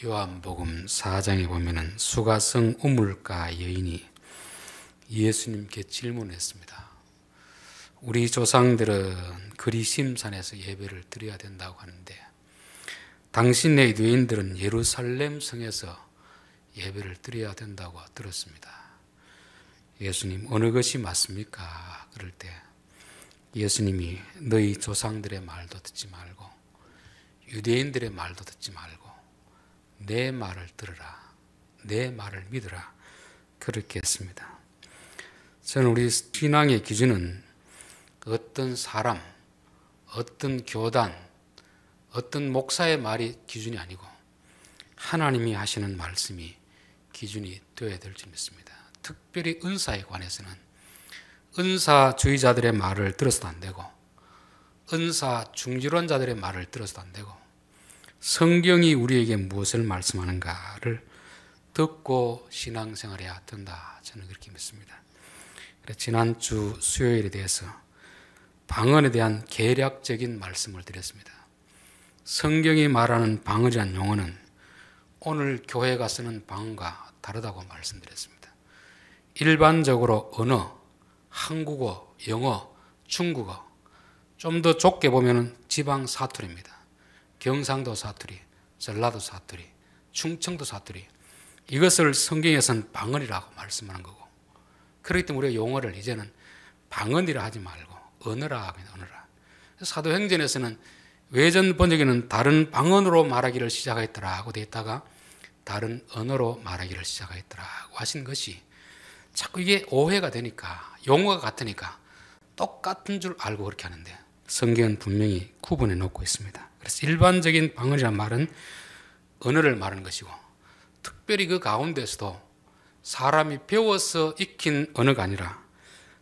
요한복음 4장에 보면은 수가성 우물가 여인이 예수님께 질문했습니다. 우리 조상들은 그리심산에서 예배를 드려야 된다고 하는데 당신의 유대인들은 예루살렘 성에서 예배를 드려야 된다고 들었습니다. 예수님, 어느 것이 맞습니까? 그럴 때 예수님이 너희 조상들의 말도 듣지 말고 유대인들의 말도 듣지 말고 내 말을 들으라, 내 말을 믿으라, 그렇게 했습니다. 저는 우리 신앙의 기준은 어떤 사람, 어떤 교단, 어떤 목사의 말이 기준이 아니고 하나님이 하시는 말씀이 기준이 되어야 될 줄 믿습니다. 특별히 은사에 관해서는 은사주의자들의 말을 들어서도 안 되고 은사 중지론자들의 말을 들어서도 안 되고 성경이 우리에게 무엇을 말씀하는가를 듣고 신앙생활해야 된다, 저는 그렇게 믿습니다. 그래서 지난주 수요일에 대해서 방언에 대한 개략적인 말씀을 드렸습니다. 성경이 말하는 방언이라는 용어는 오늘 교회가 쓰는 방언과 다르다고 말씀드렸습니다. 일반적으로 언어, 한국어, 영어, 중국어, 좀 더 좁게 보면 지방 사투리입니다. 경상도 사투리, 전라도 사투리, 충청도 사투리, 이것을 성경에서는 방언이라고 말씀하는 거고, 그렇기 때문에 우리가 용어를 이제는 방언이라 하지 말고 언어라 합니다. 언어라. 사도행전에서는 외전 번역에는 다른 방언으로 말하기를 시작했더라고 되어 있다가 다른 언어로 말하기를 시작했더라고 하신 것이 자꾸 이게 오해가 되니까, 용어가 같으니까 똑같은 줄 알고 그렇게 하는데 성경은 분명히 구분해 놓고 있습니다. 그래서 일반적인 방언이라는 말은 언어를 말하는 것이고, 특별히 그 가운데서도 사람이 배워서 익힌 언어가 아니라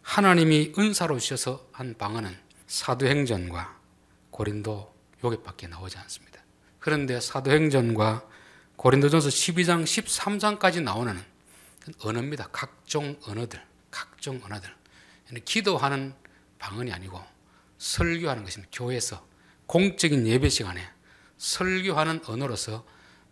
하나님이 은사로 주셔서 한 방언은 사도행전과 고린도 여기밖에 나오지 않습니다. 그런데 사도행전과 고린도전서 12장, 13장까지 나오는 언어입니다. 각종 언어들, 각종 언어들. 기도하는 방언이 아니고 설교하는 것입니다. 교회에서 공적인 예배 시간에 설교하는 언어로서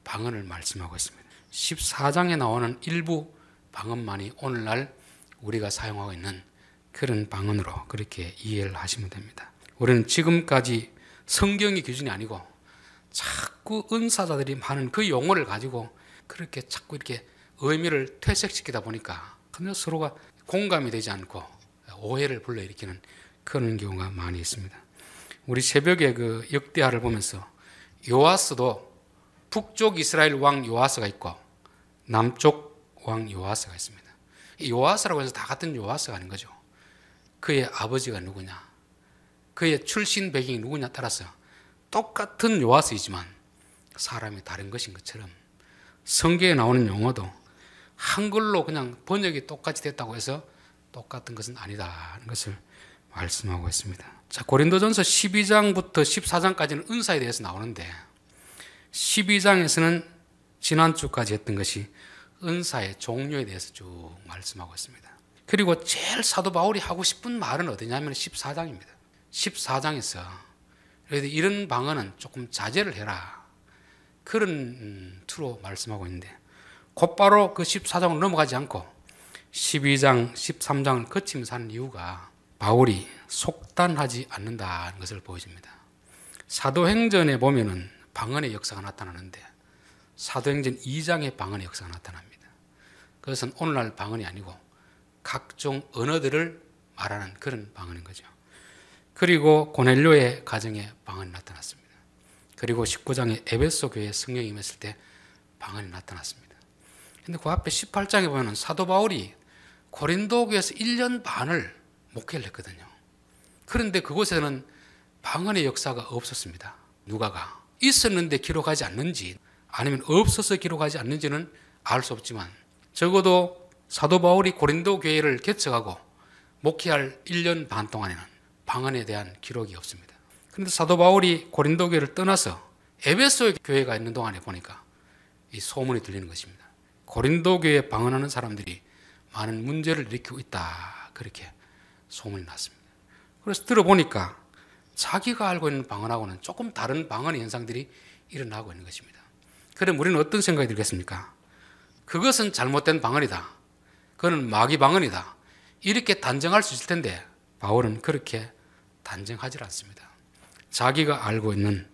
방언을 말씀하고 있습니다. 14장에 나오는 일부 방언만이 오늘날 우리가 사용하고 있는 그런 방언으로 그렇게 이해를 하시면 됩니다. 우리는 지금까지 성경이 기준이 아니고 자꾸 은사자들이 하는 그 용어를 가지고 그렇게 자꾸 이렇게 의미를 퇴색시키다 보니까 서로가 공감이 되지 않고 오해를 불러일으키는 그런 경우가 많이 있습니다. 우리 새벽에 그 역대하를 보면서 요아스도 북쪽 이스라엘 왕 요아스가 있고 남쪽 왕 요아스가 있습니다. 요아스라고 해서 다 같은 요아스가 아닌 거죠. 그의 아버지가 누구냐, 그의 출신 배경이 누구냐 따라서 똑같은 요아스이지만 사람이 다른 것인 것처럼 성경에 나오는 용어도 한글로 그냥 번역이 똑같이 됐다고 해서 똑같은 것은 아니다는 것을 말씀하고 있습니다. 자, 고린도전서 12장부터 14장까지는 은사에 대해서 나오는데 12장에서는 지난주까지 했던 것이 은사의 종류에 대해서 쭉 말씀하고 있습니다. 그리고 제일 사도 바울이 하고 싶은 말은 어디냐면 14장입니다. 14장에서 이런 방언은 조금 자제를 해라, 그런 투로 말씀하고 있는데 곧바로 그 14장으로 넘어가지 않고 12장, 13장을 거치면서 하는 이유가 바울이 속단하지 않는다는 것을 보여줍니다. 사도행전에 보면은 방언의 역사가 나타나는데 사도행전 2장에 방언의 역사가 나타납니다. 그것은 오늘날 방언이 아니고 각종 언어들을 말하는 그런 방언인 거죠. 그리고 고넬료의 가정에 방언이 나타났습니다. 그리고 19장에 에베소 교회에 성령이 임했을 때 방언이 나타났습니다. 그런데 그 앞에 18장에 보면 사도 바울이 고린도 교회에서 1년 반을 목회를 했거든요. 그런데 그곳에는 방언의 역사가 없었습니다. 누가가 있었는데 기록하지 않는지 아니면 없어서 기록하지 않는지는 알 수 없지만 적어도 사도 바울이 고린도 교회를 개척하고 목회할 1년 반 동안에는 방언에 대한 기록이 없습니다. 그런데 사도 바울이 고린도 교회를 떠나서 에베소 교회가 있는 동안에 보니까 이 소문이 들리는 것입니다. 고린도 교회에 방언하는 사람들이 많은 문제를 일으키고 있다, 그렇게 소문이 났습니다. 그래서 들어보니까 자기가 알고 있는 방언하고는 조금 다른 방언의 현상들이 일어나고 있는 것입니다. 그럼 우리는 어떤 생각이 들겠습니까? 그것은 잘못된 방언이다. 그건 마귀 방언이다. 이렇게 단정할 수 있을 텐데 바울은 그렇게 단정하지 않습니다. 자기가 알고 있는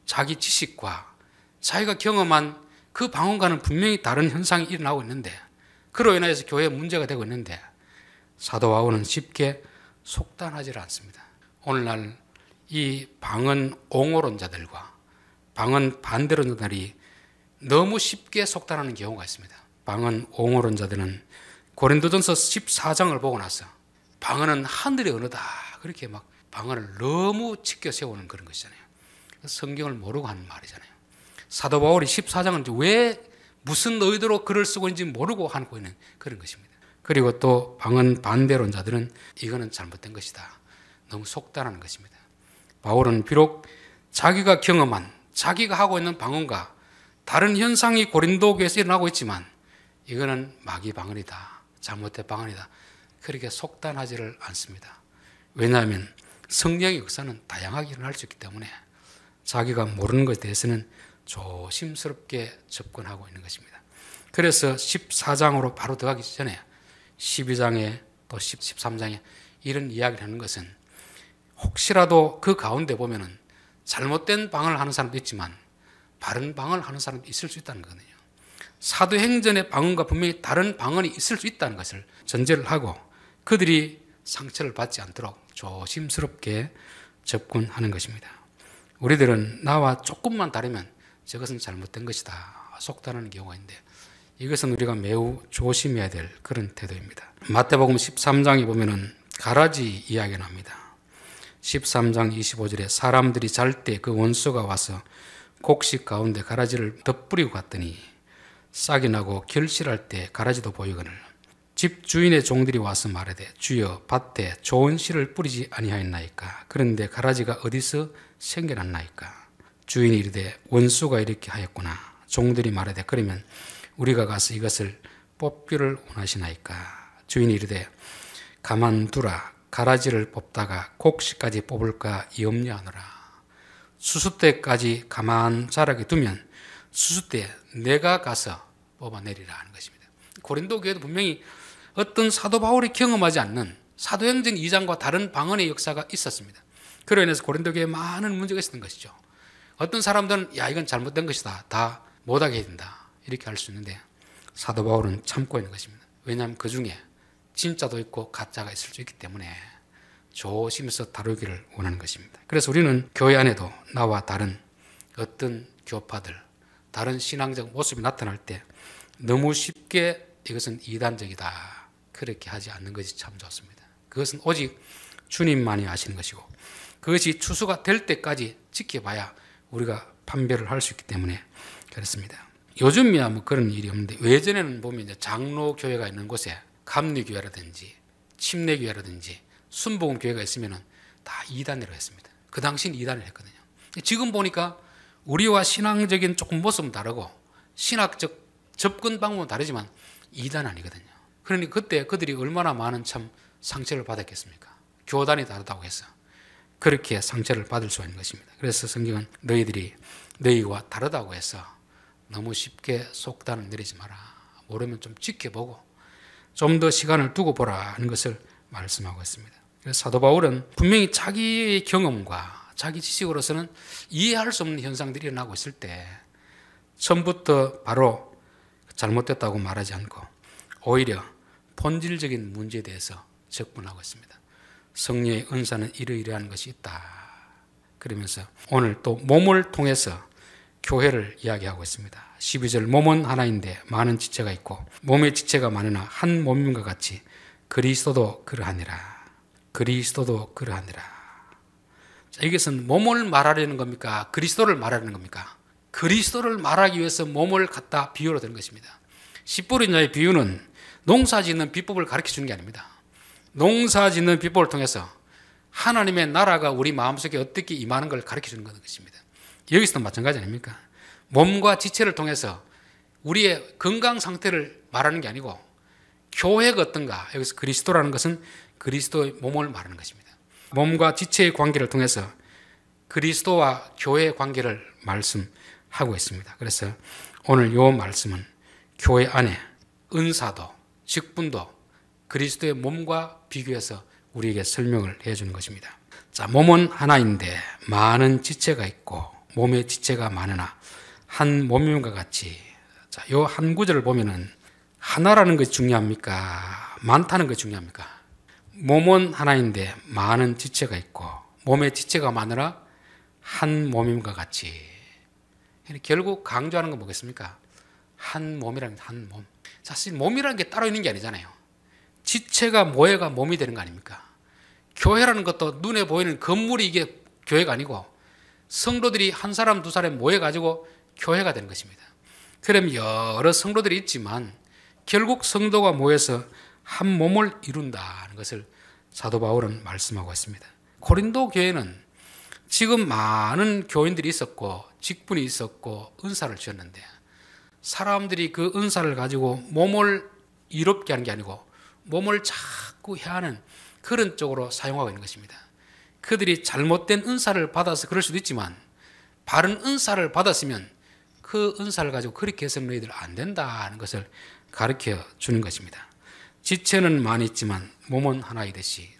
자기 지식과 자기가 경험한 그 방언과는 분명히 다른 현상이 일어나고 있는데, 그로 인해서 교회에 문제가 되고 있는데 사도 바울은 쉽게 속단하지 않습니다. 오늘날 이 방언 옹호론자들과 방언 반대론자들이 너무 쉽게 속단하는 경우가 있습니다. 방언 옹호론자들은 고린도전서 14장을 보고 나서 방언은 하늘의 언어다, 그렇게 막 방언을 너무 치켜 세우는 그런 것이잖아요. 성경을 모르고 하는 말이잖아요. 사도 바울이 14장은 왜 무슨 의도로 글을 쓰고 있는지 모르고 하고 있는 그런 것입니다. 그리고 또 방언 반대론자들은 이거는 잘못된 것이다, 너무 속단하는 것입니다. 바울은 비록 자기가 경험한, 자기가 하고 있는 방언과 다른 현상이 고린도 교회에서 일어나고 있지만 이거는 마귀 방언이다, 잘못된 방언이다, 그렇게 속단하지를 않습니다. 왜냐하면 성령의 역사는 다양하게 일어날 수 있기 때문에 자기가 모르는 것에 대해서는 조심스럽게 접근하고 있는 것입니다. 그래서 14장으로 바로 들어가기 전에 12장에 또 13장에 이런 이야기를 하는 것은 혹시라도 그 가운데 보면은 잘못된 방언을 하는 사람도 있지만 바른 방언을 하는 사람도 있을 수 있다는 거거든요. 사도행전의 방언과 분명히 다른 방언이 있을 수 있다는 것을 전제를 하고 그들이 상처를 받지 않도록 조심스럽게 접근하는 것입니다. 우리들은 나와 조금만 다르면 저것은 잘못된 것이다, 속단하는 경우가 있는데 이것은 우리가 매우 조심해야 될 그런 태도입니다. 마태복음 13장에 보면은 가라지 이야기가 납니다. 13장 25절에 사람들이 잘 때 그 원수가 와서 곡식 가운데 가라지를 덧뿌리고 갔더니 싹이 나고 결실할 때 가라지도 보이거늘 집 주인의 종들이 와서 말하되 주여 밭에 좋은 씨를 뿌리지 아니하였나이까? 그런데 가라지가 어디서 생겨났나이까? 주인이 이르되 원수가 이렇게 하였구나. 종들이 말하되 그러면 우리가 가서 이것을 뽑기를 원하시나이까? 주인이 이르되 가만두라. 가라지를 뽑다가 곡식까지 뽑을까 염려하노라. 수수 때까지 가만 자라게 두면 수수 때 내가 가서 뽑아내리라 하는 것입니다. 고린도 교회도 분명히 어떤 사도 바울이 경험하지 않는 사도행전 2장과 다른 방언의 역사가 있었습니다. 그로 인해서 고린도 교회에 많은 문제가 있었던 것이죠. 어떤 사람들은 야 이건 잘못된 것이다, 다 못하게 해야 된다, 이렇게 할 수 있는데 사도 바울은 참고 있는 것입니다. 왜냐하면 그 중에 진짜도 있고 가짜가 있을 수 있기 때문에 조심해서 다루기를 원하는 것입니다. 그래서 우리는 교회 안에도 나와 다른 어떤 교파들, 다른 신앙적 모습이 나타날 때 너무 쉽게 이것은 이단적이다, 그렇게 하지 않는 것이 참 좋습니다. 그것은 오직 주님만이 아시는 것이고 그것이 추수가 될 때까지 지켜봐야 우리가 판별을 할 수 있기 때문에 그렇습니다. 요즘이야 뭐 그런 일이 없는데 예전에는 보면 이제 장로교회가 있는 곳에 감리교회라든지 침례교회라든지 순복음교회가 있으면은 다 이단으로 했습니다. 그 당시는 이단을 했거든요. 지금 보니까 우리와 신앙적인 조금 모습은 다르고 신학적 접근 방법은 다르지만 이단 아니거든요. 그러니 그때 그들이 얼마나 많은 참 상처를 받았겠습니까? 교단이 다르다고 해서 그렇게 상처를 받을 수가 있는 것입니다. 그래서 성경은 너희들이 너희와 다르다고 해서 너무 쉽게 속단을 내리지 마라. 모르면 좀 지켜보고 좀 더 시간을 두고 보라 하는 것을 말씀하고 있습니다. 그래서 사도 바울은 분명히 자기의 경험과 자기 지식으로서는 이해할 수 없는 현상들이 일어나고 있을 때 처음부터 바로 잘못됐다고 말하지 않고 오히려 본질적인 문제에 대해서 접근하고 있습니다. 성령의 은사는 이러이러한 것이 있다. 그러면서 오늘 또 몸을 통해서 교회를 이야기하고 있습니다. 12절 몸은 하나인데 많은 지체가 있고 몸의 지체가 많으나 한 몸인과 같이 그리스도도 그러하니라. 그리스도도 그러하니라. 자, 이것은 몸을 말하려는 겁니까? 그리스도를 말하는 겁니까? 그리스도를 말하기 위해서 몸을 갖다 비유로 된 것입니다. 씨 뿌린 자의 비유는 농사 짓는 비법을 가르쳐 주는 게 아닙니다. 농사 짓는 비법을 통해서 하나님의 나라가 우리 마음속에 어떻게 임하는 걸 가르쳐 주는 것입니다. 여기서도 마찬가지 아닙니까? 몸과 지체를 통해서 우리의 건강 상태를 말하는 게 아니고 교회가 어떤가, 여기서 그리스도라는 것은 그리스도의 몸을 말하는 것입니다. 몸과 지체의 관계를 통해서 그리스도와 교회의 관계를 말씀하고 하고 있습니다. 그래서 오늘 이 말씀은 교회 안에 은사도 직분도 그리스도의 몸과 비교해서 우리에게 설명을 해주는 것입니다. 자, 몸은 하나인데 많은 지체가 있고 몸에 지체가 많으나 한 몸임과 같이, 자, 이 한 구절을 보면은 하나라는 것이 중요합니까? 많다는 것이 중요합니까? 몸은 하나인데 많은 지체가 있고 몸에 지체가 많으나 한 몸임과 같이. 결국 강조하는 건 뭐겠습니까? 한 몸이라는 한 몸. 사실 몸이라는 게 따로 있는 게 아니잖아요. 지체가 모여가 몸이 되는 거 아닙니까? 교회라는 것도 눈에 보이는 건물이 이게 교회가 아니고 성도들이 한 사람 두 사람 모여가지고 교회가 되는 것입니다. 그럼 여러 성도들이 있지만 결국 성도가 모여서 한 몸을 이룬다는 것을 사도 바울은 말씀하고 있습니다. 고린도 교회는 지금 많은 교인들이 있었고 직분이 있었고 은사를 주었는데 사람들이 그 은사를 가지고 몸을 이롭게 하는 게 아니고 몸을 자꾸 해하는 그런 쪽으로 사용하고 있는 것입니다. 그들이 잘못된 은사를 받아서 그럴 수도 있지만 바른 은사를 받았으면 그 은사를 가지고 그렇게 해서는 너희들 안 된다는 것을 가르쳐 주는 것입니다. 지체는 많이 있지만 몸은 하나이듯이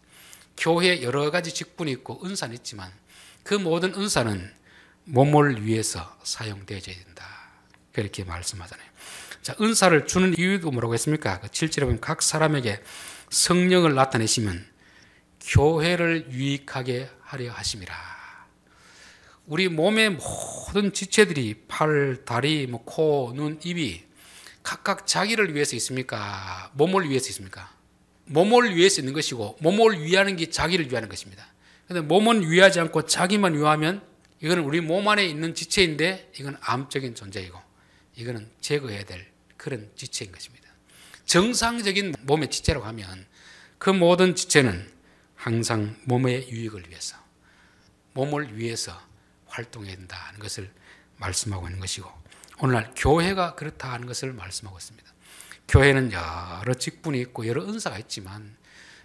교회에 여러 가지 직분이 있고 은사는 있지만 그 모든 은사는 몸을 위해서 사용되어야 된다. 그렇게 말씀하잖아요. 자, 은사를 주는 이유도 뭐라고 했습니까? 7절에 보면 각 사람에게 성령을 나타내시면 교회를 유익하게 하려 하심이라. 우리 몸의 모든 지체들이 팔, 다리, 코, 눈, 입이 각각 자기를 위해서 있습니까? 몸을 위해서 있습니까? 몸을 위해서 있는 것이고 몸을 위하는 게 자기를 위하는 것입니다. 그런데 몸은 위하지 않고 자기만 위하면 이거는 우리 몸 안에 있는 지체인데 이건 암적인 존재이고 이거는 제거해야 될 그런 지체인 것입니다. 정상적인 몸의 지체라고 하면 그 모든 지체는 항상 몸의 유익을 위해서 몸을 위해서 활동해야 된다는 것을 말씀하고 있는 것이고 오늘날 교회가 그렇다 하는 것을 말씀하고 있습니다. 교회는 여러 직분이 있고 여러 은사가 있지만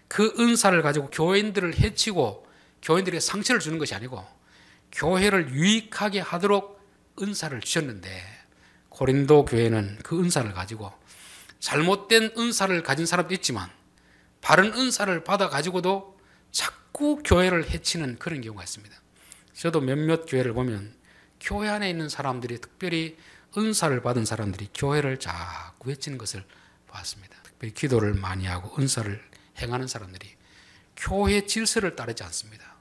그 은사를 가지고 교인들을 해치고 교인들에게 상처를 주는 것이 아니고 교회를 유익하게 하도록 은사를 주셨는데 고린도 교회는 그 은사를 가지고 잘못된 은사를 가진 사람도 있지만 바른 은사를 받아 가지고도 자꾸 교회를 해치는 그런 경우가 있습니다. 저도 몇몇 교회를 보면 교회 안에 있는 사람들이 특별히 은사를 받은 사람들이 교회를 자꾸 해치는 것을 봤습니다. 특별히 기도를 많이 하고 은사를 행하는 사람들이 교회 질서를 따르지 않습니다.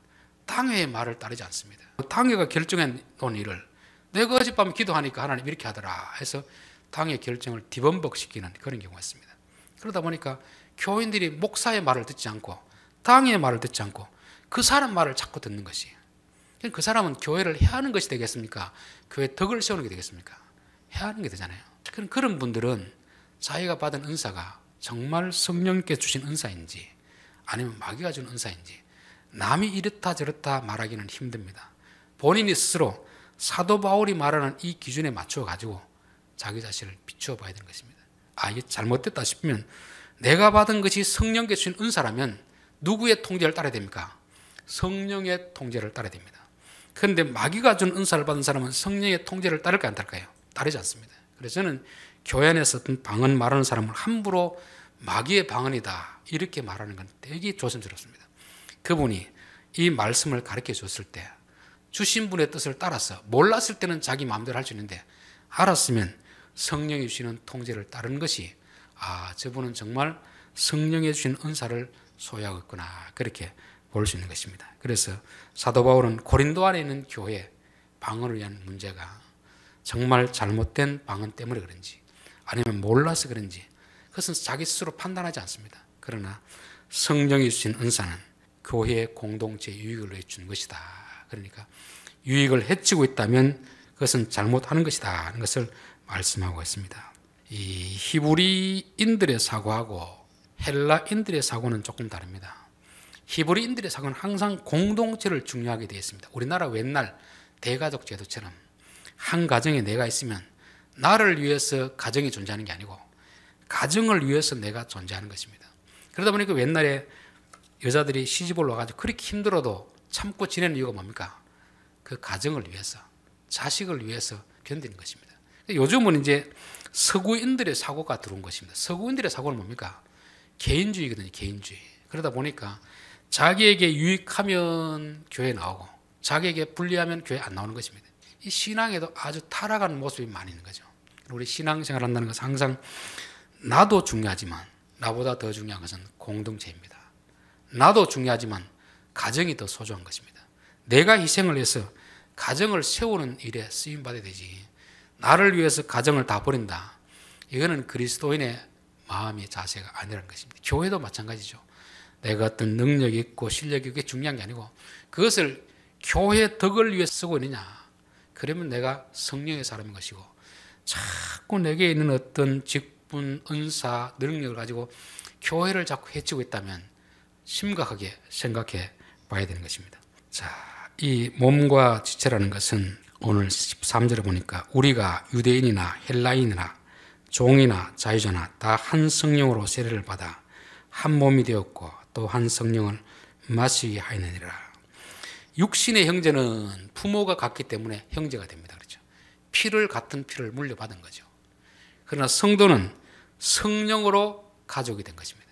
당회의 말을 따르지 않습니다. 당회가 결정해 놓은 일을 내가 어젯밤에 기도하니까 하나님 이렇게 하더라 해서 당회 결정을 뒤범벅시키는 그런 경우가 있습니다. 그러다 보니까 교인들이 목사의 말을 듣지 않고 당회의 말을 듣지 않고 그 사람 말을 자꾸 듣는 것이 그 사람은 교회를 해야 하는 것이 되겠습니까? 교회 덕을 세우는 게 되겠습니까? 해야 하는 게 되잖아요. 그런 분들은 자기가 받은 은사가 정말 성령께 주신 은사인지 아니면 마귀가 준 은사인지 남이 이렇다 저렇다 말하기는 힘듭니다. 본인이 스스로 사도 바울이 말하는 이 기준에 맞춰 가지고 자기 자신을 비추어 봐야 되는 것입니다. 아, 이게 잘못됐다 싶으면 내가 받은 것이 성령께 주신 은사라면 누구의 통제를 따라야 됩니까? 성령의 통제를 따라야 됩니다. 그런데 마귀가 준 은사를 받은 사람은 성령의 통제를 따를까요, 안 따를까요? 따르지 않습니다. 그래서 저는 교회 안에서 어떤 방언 말하는 사람을 함부로 마귀의 방언이다 이렇게 말하는 건 되게 조심스럽습니다. 그분이 이 말씀을 가르쳐 줬을 때 주신 분의 뜻을 따라서 몰랐을 때는 자기 마음대로 할 수 있는데 알았으면 성령이 주시는 통제를 따르는 것이 저분은 정말 성령이 주신 은사를 소유하고 있구나 그렇게 볼 수 있는 것입니다. 그래서 사도 바울은 고린도 안에 있는 교회 방언을 위한 문제가 정말 잘못된 방언 때문에 그런지 아니면 몰라서 그런지 그것은 자기 스스로 판단하지 않습니다. 그러나 성령이 주신 은사는 교회의 공동체 유익을 위해 주는 것이다. 그러니까 유익을 해치고 있다면 그것은 잘못하는 것이다 하는 것을 말씀하고 있습니다. 이 히브리인들의 사고하고 헬라인들의 사고는 조금 다릅니다. 히브리인들의 사고는 항상 공동체를 중요하게 되어 있습니다. 우리나라 옛날 대가족 제도처럼 한 가정에 내가 있으면 나를 위해서 가정이 존재하는 게 아니고 가정을 위해서 내가 존재하는 것입니다. 그러다 보니까 옛날에 여자들이 시집을 와가지고 그렇게 힘들어도 참고 지내는 이유가 뭡니까? 그 가정을 위해서 자식을 위해서 견디는 것입니다. 요즘은 이제 서구인들의 사고가 들어온 것입니다. 서구인들의 사고는 뭡니까? 개인주의거든요. 개인주의. 그러다 보니까 자기에게 유익하면 교회 나오고 자기에게 불리하면 교회 안 나오는 것입니다. 이 신앙에도 아주 타락하는 모습이 많이 있는 거죠. 우리 신앙생활 한다는 것은 항상 나도 중요하지만 나보다 더 중요한 것은 공동체입니다. 나도 중요하지만 가정이 더 소중한 것입니다. 내가 희생을 해서 가정을 세우는 일에 쓰임받아야 되지, 나를 위해서 가정을 다 버린다, 이거는 그리스도인의 마음의 자세가 아니라는 것입니다. 교회도 마찬가지죠. 내가 어떤 능력이 있고 실력이 있고 중요한 게 아니고 그것을 교회 덕을 위해 쓰고 있느냐, 그러면 내가 성령의 사람인 것이고, 자꾸 내게 있는 어떤 직분, 은사, 능력을 가지고 교회를 자꾸 해치고 있다면 심각하게 생각해 봐야 되는 것입니다. 자, 이 몸과 지체라는 것은 오늘 13절에 보니까 우리가 유대인이나 헬라인이나 종이나 자유자나 다 한 성령으로 세례를 받아 한 몸이 되었고 또 한 성령을 마시게 하느니라. 육신의 형제는 부모가 같기 때문에 형제가 됩니다. 그렇죠? 같은 피를 물려받은 거죠. 그러나 성도는 성령으로 가족이 된 것입니다.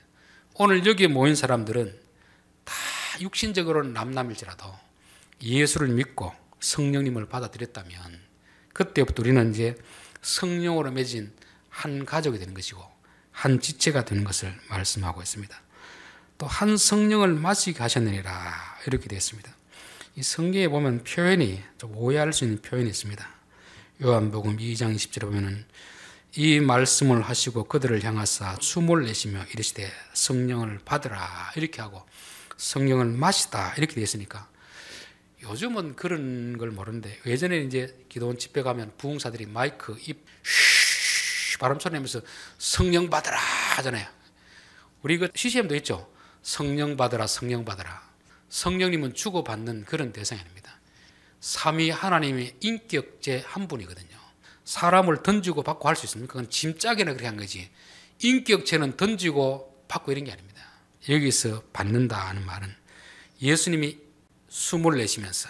오늘 여기에 모인 사람들은 다 육신적으로는 남남일지라도 예수를 믿고 성령님을 받아들였다면 그때부터 우리는 이제 성령으로 맺은 한 가족이 되는 것이고 한 지체가 되는 것을 말씀하고 있습니다. 또 한 성령을 마시게 하셨느니라 이렇게 되어 있습니다. 이 성경에 보면 표현이 좀 오해할 수 있는 표현이 있습니다. 요한복음 2장 20절에 보면은 이 말씀을 하시고 그들을 향하사 숨을 내쉬며 이르시되 성령을 받으라 이렇게 하고 성령을 마시다 이렇게 되어 있으니까 요즘은 그런 걸 모르는데, 예전에 이제 기도원 집회 가면 부흥사들이 마이크 입 바람 소리 내면서 성령 받으라 하잖아요. 우리 그 CCM도 있죠. 성령 받으라, 성령 받으라. 성령님은 주고받는 그런 대상이 아닙니다. 삼위 하나님의 인격제 한 분이거든요. 사람을 던지고 받고 할 수 있습니까? 그건 짐짝에나 그렇게 한 거지. 인격체는 던지고 받고 이런 게 아닙니다. 여기서 받는다 하는 말은 예수님이 숨을 내쉬면서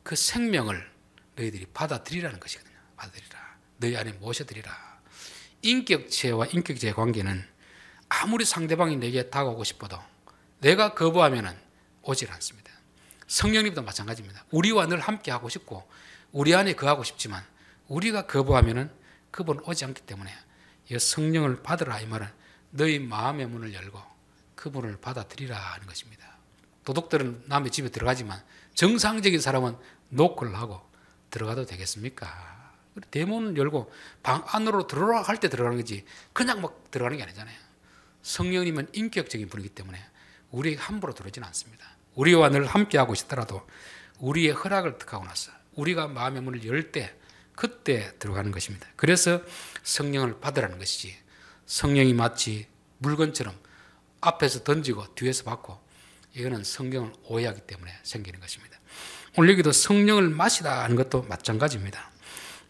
그 생명을 너희들이 받아들이라는 것이거든요. 받아들이라. 너희 안에 모셔드리라. 인격체와 인격체의 관계는 아무리 상대방이 내게 다가오고 싶어도 내가 거부하면 오질 않습니다. 성령님도 마찬가지입니다. 우리와 늘 함께 하고 싶고 우리 안에 거하고 싶지만 우리가 거부하면 그분 오지 않기 때문에 이 성령을 받으라 이 말은 너희 마음의 문을 열고 그분을 받아들이라 하는 것입니다. 도둑들은 남의 집에 들어가지만 정상적인 사람은 노크를 하고 들어가도 되겠습니까? 대문을 열고 방 안으로 들어오라 할 때 들어가는 거지 그냥 막 들어가는 게 아니잖아요. 성령님은 인격적인 분이기 때문에 우리에게 함부로 들어오지는 않습니다. 우리와 늘 함께하고 싶더라도 우리의 허락을 득하고 나서 우리가 마음의 문을 열 때 그때 들어가는 것입니다. 그래서 성령을 받으라는 것이지, 성령이 마치 물건처럼 앞에서 던지고 뒤에서 받고, 이거는 성경을 오해하기 때문에 생기는 것입니다. 오늘 여기도 성령을 마시다 하는 것도 마찬가지입니다.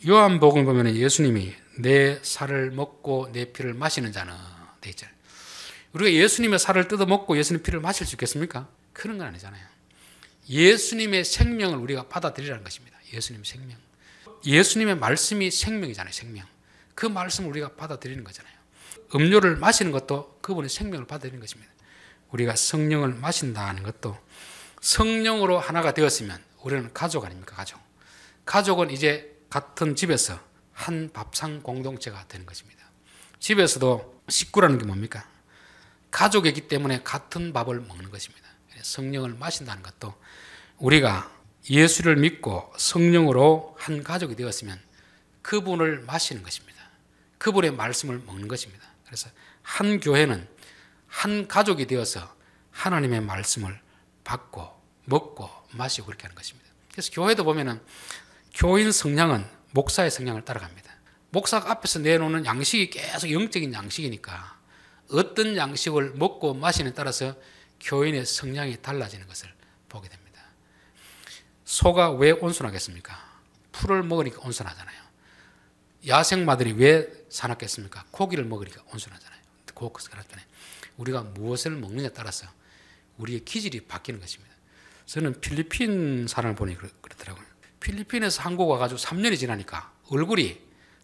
요한복음 보면 예수님이 내 살을 먹고 내 피를 마시는 자는 돼 있잖아요. 우리가 예수님의 살을 뜯어 먹고 예수님 피를 마실 수 있겠습니까? 그런 건 아니잖아요. 예수님의 생명을 우리가 받아들이라는 것입니다. 예수님의 생명. 예수님의 말씀이 생명이잖아요. 생명. 그 말씀을 우리가 받아들이는 거잖아요. 음료를 마시는 것도 그분의 생명을 받아들이는 것입니다. 우리가 성령을 마신다는 것도 성령으로 하나가 되었으면 우리는 가족 아닙니까? 가족. 가족은 이제 같은 집에서 한 밥상 공동체가 되는 것입니다. 집에서도 식구라는 게 뭡니까? 가족이기 때문에 같은 밥을 먹는 것입니다. 성령을 마신다는 것도 우리가 예수를 믿고 성령으로 한 가족이 되었으면 그분을 마시는 것입니다. 그분의 말씀을 먹는 것입니다. 그래서 한 교회는 한 가족이 되어서 하나님의 말씀을 받고 먹고 마시고 그렇게 하는 것입니다. 그래서 교회도 보면은 교인 성향은 목사의 성향을 따라갑니다. 목사가 앞에서 내놓는 양식이 계속 영적인 양식이니까 어떤 양식을 먹고 마시는 따라서 교인의 성향이 달라지는 것을 보게 됩니다. 소가 왜 온순하겠습니까? 풀을 먹으니까 온순하잖아요. 야생마들이 왜 사납겠습니까? 고기를 먹으니까 온순하잖아요. 우리가 무엇을 먹느냐에 따라서 우리의 기질이 바뀌는 것입니다. 저는 필리핀 사람을 보니 그러더라고요. 필리핀에서 한국 와가지고 3년이 지나니까 얼굴이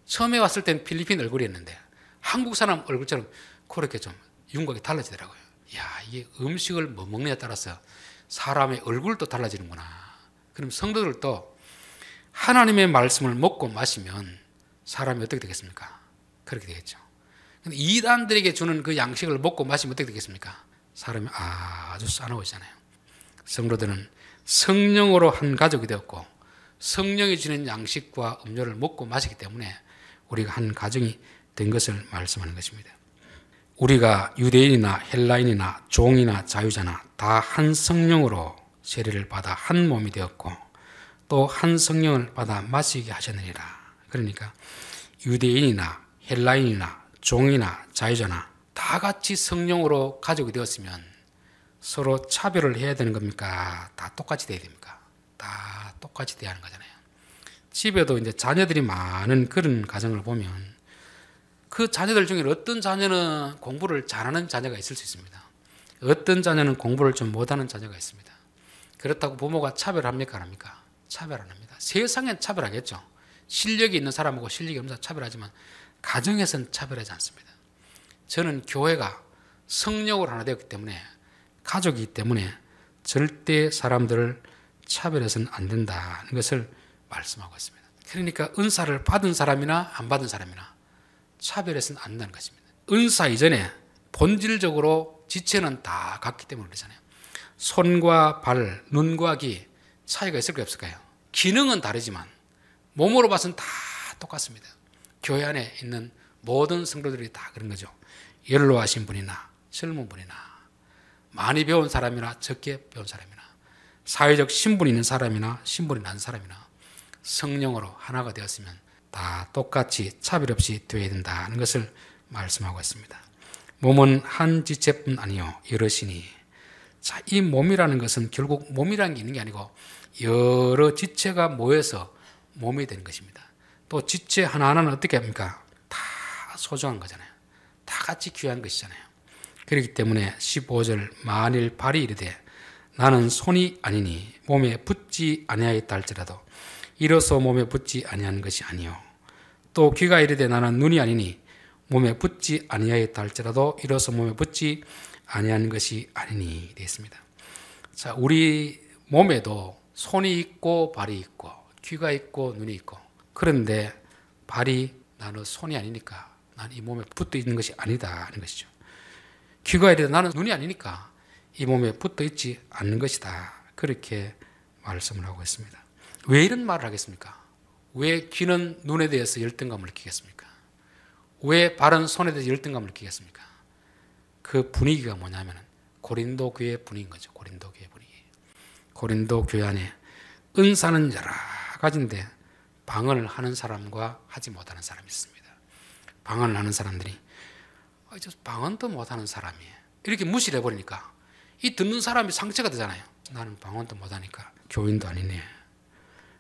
처음에 왔을 땐 필리핀 얼굴이었는데 한국 사람 얼굴처럼 그렇게 좀 윤곽이 달라지더라고요. 야, 이게 음식을 뭐 먹느냐에 따라서 사람의 얼굴도 달라지는구나. 그럼 성도들도 하나님의 말씀을 먹고 마시면 사람이 어떻게 되겠습니까? 그렇게 되겠죠. 근데 이단들에게 주는 그 양식을 먹고 마시면 어떻게 되겠습니까? 사람이 아주 싸나워지잖아요. 성도들은 성령으로 한 가족이 되었고 성령이 주는 양식과 음료를 먹고 마시기 때문에 우리가 한 가정이 된 것을 말씀하는 것입니다. 우리가 유대인이나 헬라인이나 종이나 자유자나 다 한 성령으로 세례를 받아 한 몸이 되었고 또 한 성령을 받아 마시게 하셨느니라. 그러니까 유대인이나 헬라인이나 종이나 자유자나 다 같이 성령으로 가족이 되었으면 서로 차별을 해야 되는 겁니까? 다 똑같이 돼야 됩니까? 다 똑같이 돼야 하는 거잖아요. 집에도 이제 자녀들이 많은 그런 가정을 보면 그 자녀들 중에 어떤 자녀는 공부를 잘하는 자녀가 있을 수 있습니다. 어떤 자녀는 공부를 좀 못하는 자녀가 있습니다. 그렇다고 부모가 차별합니까? 안 합니까? 차별 안 합니다. 세상엔 차별하겠죠. 실력이 있는 사람하고 실력이 없는 사람 차별하지만 가정에서는 차별하지 않습니다. 저는 교회가 성령으로 하나 되었기 때문에 가족이기 때문에 절대 사람들을 차별해서는 안 된다는 것을 말씀하고 있습니다. 그러니까 은사를 받은 사람이나 안 받은 사람이나 차별해서는 안 된다는 것입니다. 은사 이전에 본질적으로 지체는 다 같기 때문에 그러잖아요. 손과 발, 눈과 귀 차이가 있을까요? 없을까요? 기능은 다르지만 몸으로 봐서는 다 똑같습니다. 교회 안에 있는 모든 성도들이 다 그런 거죠. 연로하신 분이나 젊은 분이나 많이 배운 사람이나 적게 배운 사람이나 사회적 신분이 있는 사람이나 신분이 난 사람이나 성령으로 하나가 되었으면 다 똑같이 차별 없이 되어야 된다는 것을 말씀하고 있습니다. 몸은 한 지체뿐 아니요 여럿이니. 자, 이 몸이라는 것은 결국 몸이라는 게 있는 게 아니고 여러 지체가 모여서 몸이 되는 것입니다. 또 지체 하나하나는 어떻게 합니까? 다 소중한 거잖아요. 다 같이 귀한 것이잖아요. 그렇기 때문에 15절 만일 발이 이르되 나는 손이 아니니 몸에 붙지 아니하였다 할지라도 이로써 몸에 붙지 아니한 것이 아니요 또 귀가 이르되 나는 눈이 아니니 몸에 붙지 아니하였다 할지라도 이로써 몸에 붙지 아니한 것이 아니니 되어 있습니다. 자, 우리 몸에도 손이 있고 발이 있고 귀가 있고 눈이 있고 그런데 발이 나는 손이 아니니까 나는 이 몸에 붙어 있는 것이 아니다 하는 것이죠. 귀가 이르되 나는 눈이 아니니까 이 몸에 붙어 있지 않는 것이다. 그렇게 말씀을 하고 있습니다. 왜 이런 말을 하겠습니까? 왜 귀는 눈에 대해서 열등감을 느끼겠습니까? 왜 발은 손에 대해서 열등감을 느끼겠습니까? 그 분위기가 뭐냐면 고린도 교회의 분위기인 거죠. 고린도 교회 분위기. 고린도 교회 안에 은사는 여러 가지인데 방언을 하는 사람과 하지 못하는 사람이 있습니다. 방언을 하는 사람들이 저 방언도 못하는 사람이에요. 이렇게 무시를 해버리니까 이 듣는 사람이 상처가 되잖아요. 나는 방언도 못하니까 교인도 아니네.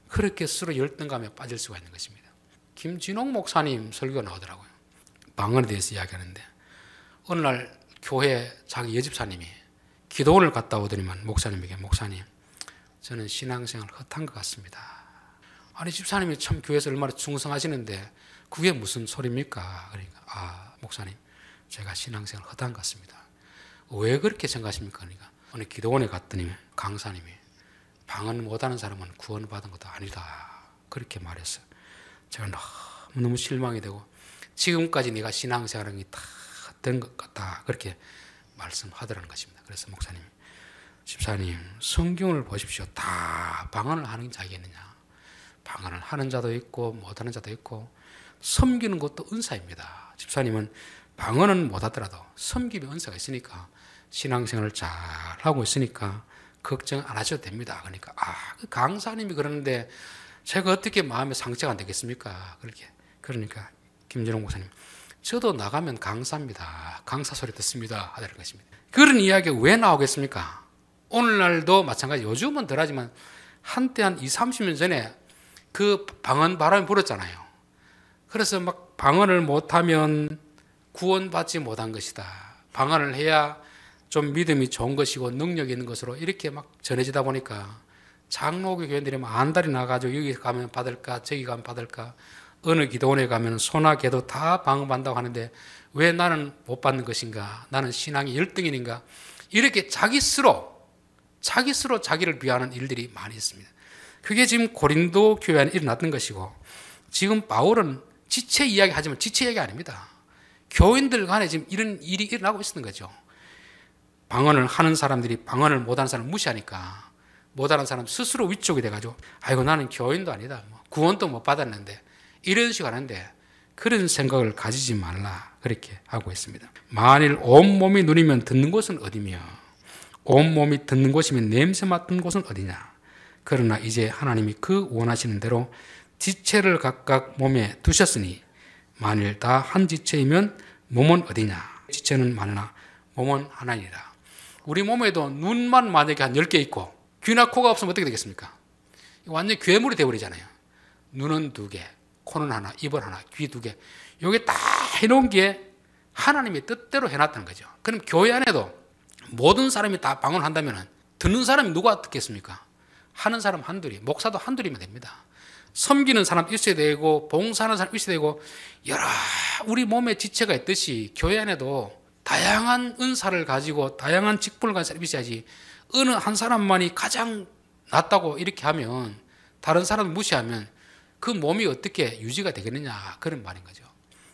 그렇게 서로 열등감에 빠질 수가 있는 것입니다. 김진홍 목사님 설교가 나오더라고요. 방언에 대해서 이야기하는데 어느 날 교회 자기 여집사님이 기도원을 갔다 오더니만 목사님에게 목사님 저는 신앙생활 헛한 것 같습니다. 아니 집사님이 참 교회에서 얼마나 충성하시는데 그게 무슨 소리입니까? 그러니까 목사님 제가 신앙생활 헛한 것 같습니다. 왜 그렇게 생각하십니까? 그러니까 어느 기도원에 갔더니 강사님이 방언 못하는 사람은 구원받은 것도 아니다. 그렇게 말했어요. 제가 너무 실망이 되고 지금까지 내가 신앙생활이 다 된 것 같다. 그렇게 말씀하더라는 것입니다. 그래서 목사님, 집사님 성경을 보십시오. 다 방언을 하는 자가 있느냐. 방언을 하는 자도 있고 못하는 자도 있고 섬기는 것도 은사입니다. 집사님은 방언은 못하더라도 섬김의 은사가 있으니까 신앙생활을 잘 하고 있으니까 걱정 안 하셔도 됩니다. 그러니까 그 강사님이 그러는데 제가 어떻게 마음에 상처가 안 되겠습니까? 그러니까 김진홍 목사님 저도 나가면 강사입니다. 강사 소리 듣습니다. 하더라는 것입니다. 그런 이야기가 왜 나오겠습니까? 오늘날도 마찬가지 요즘은 덜하지만 한때 한 20, 30년 전에 그 방언 바람이 불었잖아요. 그래서 막 방언을 못하면 구원받지 못한 것이다. 방언을 해야 좀 믿음이 좋은 것이고 능력이 있는 것으로 이렇게 막 전해지다 보니까 장로교 교인들이 안달이 나가지고 여기 가면 받을까 저기 가면 받을까 어느 기도원에 가면 소나 개도 다 방문한다고 하는데 왜 나는 못 받는 것인가? 나는 신앙이 열등인가? 이렇게 자기스스로 자기를 비하하는 일들이 많이 있습니다. 그게 지금 고린도 교회 안에 일어났던 것이고 지금 바울은 지체 이야기 하지만 지체 이야기 아닙니다. 교인들 간에 지금 이런 일이 일어나고 있었던 거죠. 방언을 하는 사람들이 방언을 못하는 사람을 무시하니까 못하는 사람 스스로 위축이 돼가지고 아이고 나는 교인도 아니다. 구원도 못 받았는데 이런 식으로 하는데 그런 생각을 가지지 말라 그렇게 하고 있습니다. 만일 온몸이 눈이면 듣는 곳은 어디며 온몸이 듣는 곳이면 냄새 맡는 곳은 어디냐. 그러나 이제 하나님이 그 원하시는 대로 지체를 각각 몸에 두셨으니 만일 다 한 지체이면 몸은 어디냐. 지체는 많으나 몸은 하나니라. 우리 몸에도 눈만 만약에 한 10개 있고 귀나 코가 없으면 어떻게 되겠습니까? 완전히 괴물이 되어버리잖아요. 눈은 2개, 코는 하나, 입은 하나, 귀 2개. 이게 다 해놓은 게 하나님의 뜻대로 해놨다는 거죠. 그럼 교회 안에도 모든 사람이 다 방언한다면 듣는 사람이 누가 듣겠습니까? 하는 사람 한둘이, 목사도 한둘이면 됩니다. 섬기는 사람 있어야 되고 봉사하는 사람 있어야 되고 여러 우리 몸에 지체가 있듯이 교회 안에도 다양한 은사를 가지고 다양한 직분을 가진 사람이 있어야지 어느 한 사람만이 가장 낫다고 이렇게 하면 다른 사람을 무시하면 그 몸이 어떻게 유지가 되겠느냐 그런 말인 거죠.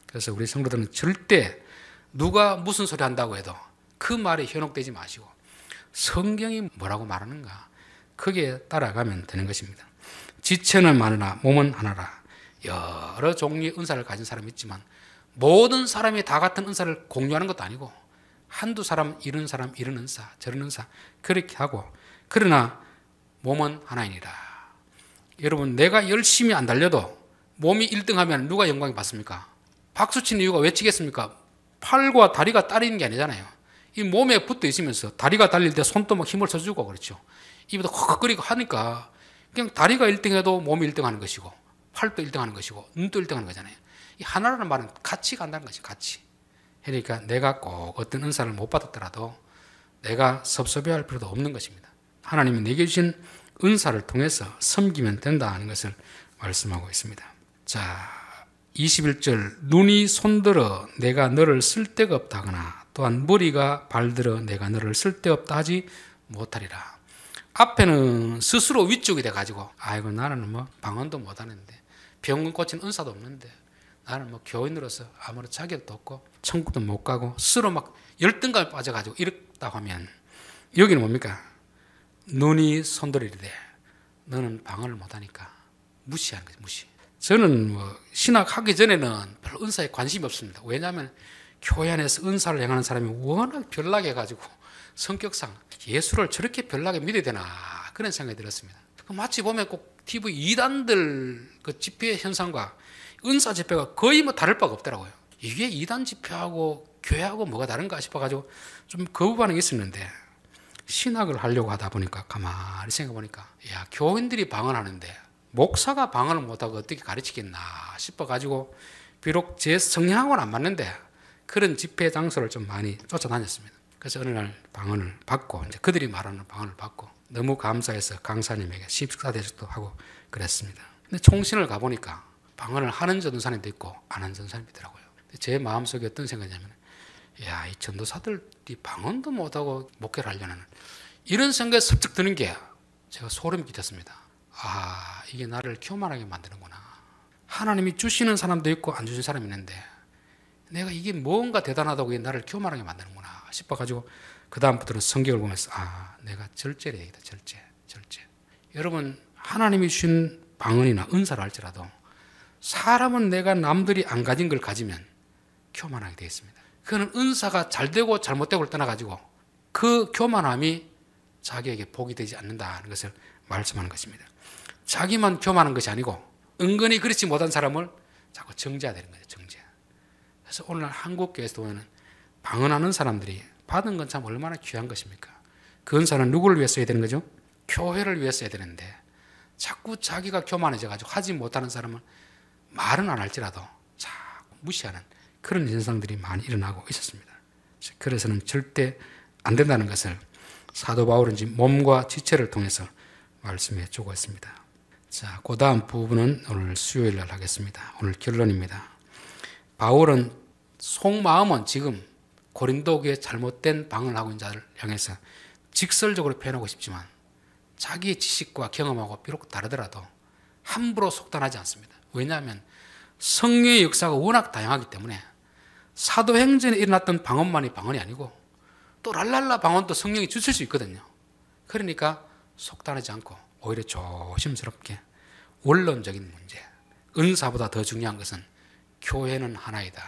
그래서 우리 성도들은 절대 누가 무슨 소리 한다고 해도 그 말에 현혹되지 마시고 성경이 뭐라고 말하는가 거기에 따라가면 되는 것입니다. 지체는 많으나 몸은 하나라. 여러 종류의 은사를 가진 사람이 있지만 모든 사람이 다 같은 은사를 공유하는 것도 아니고 한두 사람 이런 은사 저런 은사 그렇게 하고 그러나 몸은 하나이니라. 여러분 내가 열심히 안 달려도 몸이 1등하면 누가 영광을 받습니까? 박수 치는 이유가 왜 치겠습니까? 팔과 다리가 딸리는 게 아니잖아요. 이 몸에 붙어 있으면서 다리가 달릴 때 손도 막 힘을 써주고 그렇죠. 입에도 헉헉거리고 하니까 그냥 다리가 1등해도 몸이 1등하는 것이고 팔도 1등하는 것이고 눈도 1등하는 거잖아요. 이 하나라는 말은 같이 간다는 거죠. 같이. 그러니까 내가 꼭 어떤 은사를 못 받았더라도 내가 섭섭해할 필요도 없는 것입니다. 하나님이 내게 주신 은사를 통해서 섬기면 된다는 것을 말씀하고 있습니다. 자, 21절 눈이 손들어 내가 너를 쓸데가 없다 하거나 또한 머리가 발들어 내가 너를 쓸데없다 하지 못하리라. 앞에는 스스로 위축이 돼가지고 아이고 나는 뭐 방언도 못하는데 병원 고치는 은사도 없는데 나는 뭐 교인으로서 아무런 자격도 없고 천국도 못 가고 스스로 막 열등감에 빠져가지고 이렇다고 하면 여기는 뭡니까? 눈이 손들이되 너는 방언을 못하니까 무시하는 거죠. 무시. 저는 뭐 신학하기 전에는 별로 은사에 관심이 없습니다. 왜냐하면 교회 안에서 은사를 행하는 사람이 워낙 별나게해가지고 성격상 예수를 저렇게 별나게 믿어야 되나 그런 생각이 들었습니다. 마치 보면 꼭 TV 이단들 그 집회 현상과 은사 집회가 거의 뭐 다를 바가 없더라고요. 이게 이단 집회하고 교회하고 뭐가 다른가 싶어가지고 좀 거부 반응이 있었는데 신학을 하려고 하다 보니까 가만히 생각해 보니까 야 교인들이 방언하는데 목사가 방언을 못하고 어떻게 가르치겠나 싶어가지고 비록 제 성향하고는 안 맞는데 그런 집회 장소를 좀 많이 쫓아다녔습니다. 그래서 어느 날 방언을 받고 이제 그들이 말하는 방언을 받고 너무 감사해서 강사님에게 식사 대접도 하고 그랬습니다. 근데 총신을 가보니까 방언을 하는 전도사님도 있고 안 하는 전도사님도 있더라고요. 제 마음속에 어떤 생각이냐면 야, 이 전도사들이 방언도 못하고 목회를 하려는 이런 생각이 습득 드는 게 제가 소름이 끼쳤습니다. 아, 이게 나를 교만하게 만드는구나. 하나님이 주시는 사람도 있고 안 주신 사람이 있는데 내가 이게 뭔가 대단하다고 나를 교만하게 만드는구나 싶어가지고 그 다음부터는 성경을 보면서 아, 내가 절제를 해야겠다. 절제. 여러분 하나님이 주신 방언이나 은사를 할지라도 사람은 내가 남들이 안 가진 걸 가지면 교만하게 되어 있습니다. 그는 은사가 잘 되고 잘못되고를 떠나가지고 그 교만함이 자기에게 복이 되지 않는다는 것을 말씀하는 것입니다. 자기만 교만한 것이 아니고 은근히 그렇지 못한 사람을 자꾸 정죄하는 거예요. 정죄. 그래서 오늘 한국교회에서 보면 방언하는 사람들이 받은 건 참 얼마나 귀한 것입니까? 그 은사는 누구를 위해 써야 되는 거죠? 교회를 위해 써야 되는데 자꾸 자기가 교만해져가지고 하지 못하는 사람은 말은 안 할지라도 자꾸 무시하는 그런 현상들이 많이 일어나고 있었습니다. 그래서는 절대 안 된다는 것을 사도 바울은 지금 몸과 지체를 통해서 말씀해 주고 있습니다. 자, 그 다음 부분은 오늘 수요일 날 하겠습니다. 오늘 결론입니다. 바울은 속마음은 지금 고린도 교회에 잘못된 방언을 하고 있는 자를 향해서 직설적으로 표현하고 싶지만 자기의 지식과 경험하고 비록 다르더라도 함부로 속단하지 않습니다. 왜냐하면 성령의 역사가 워낙 다양하기 때문에 사도행전에 일어났던 방언만이 방언이 아니고 또 랄랄라 방언도 성령이 주실 수 있거든요. 그러니까 속단하지 않고 오히려 조심스럽게 원론적인 문제, 은사보다 더 중요한 것은 교회는 하나이다.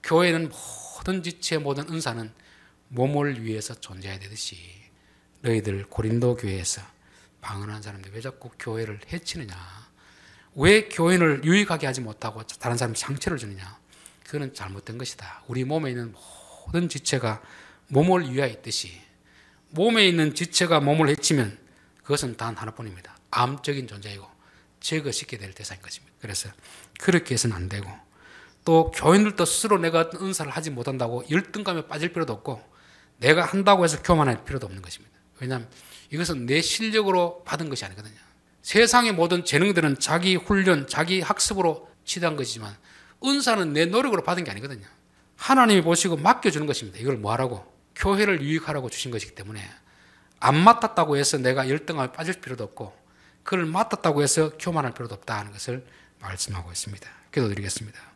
교회는 모든 지체, 모든 은사는 몸을 위해서 존재해야 되듯이 너희들 고린도 교회에서 방언하는 사람들 왜 자꾸 교회를 해치느냐, 왜 교인을 유익하게 하지 못하고 다른 사람 상처를 주느냐, 그거는 잘못된 것이다. 우리 몸에 있는 모든 지체가 몸을 위하여 있듯이 몸에 있는 지체가 몸을 해치면 그것은 단 하나뿐입니다. 암적인 존재이고 제거시켜야 될 대상인 것입니다. 그래서 그렇게 해서는 안 되고, 또 교인들도 스스로 내가 어떤 은사를 하지 못한다고 열등감에 빠질 필요도 없고 내가 한다고 해서 교만할 필요도 없는 것입니다. 왜냐하면 이것은 내 실력으로 받은 것이 아니거든요. 세상의 모든 재능들은 자기 훈련, 자기 학습으로 취득한 것이지만 은사는 내 노력으로 받은 게 아니거든요. 하나님이 보시고 맡겨주는 것입니다. 이걸 뭐하라고? 교회를 유익하라고 주신 것이기 때문에 안 맡았다고 해서 내가 열등감에 빠질 필요도 없고 그걸 맡았다고 해서 교만할 필요도 없다 하는 것을 말씀하고 있습니다. 기도드리겠습니다.